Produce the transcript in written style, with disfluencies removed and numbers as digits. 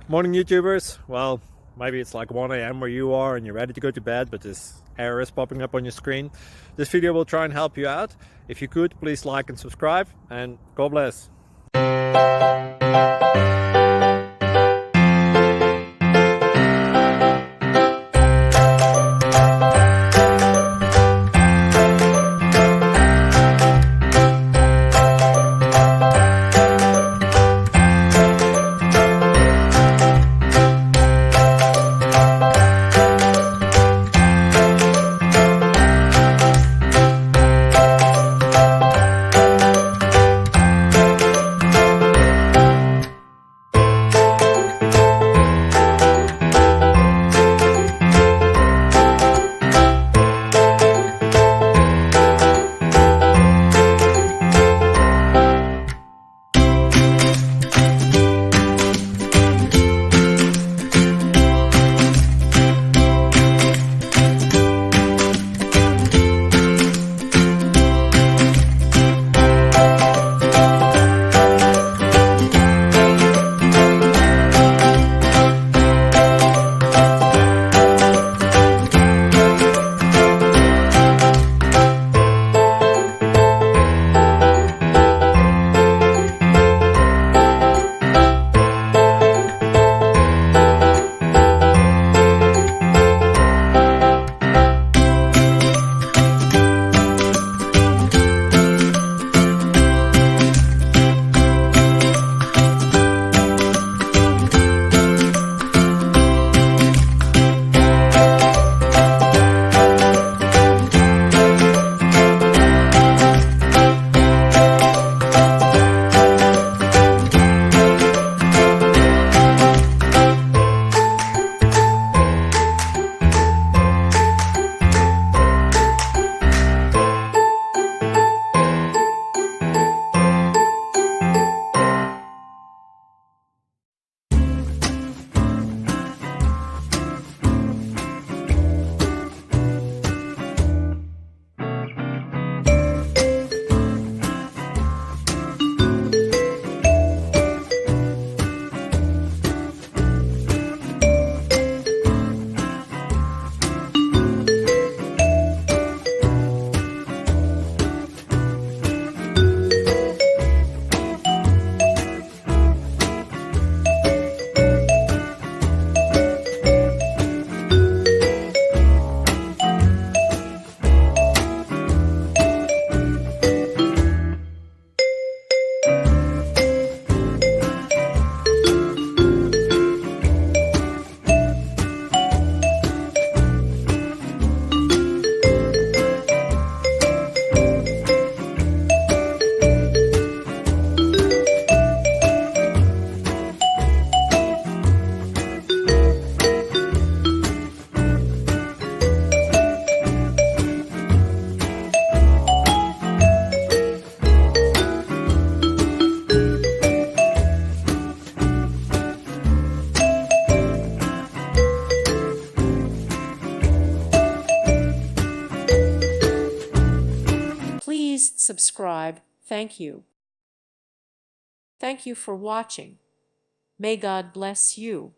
Morning YouTubers. Well, maybe it's like 1 a.m. where you are and you're ready to go to bed, but this error is popping up on your screen. This video will try and help you out. If you could, please like and subscribe, and God bless. Please subscribe. Thank you. Thank you for watching. May God bless you.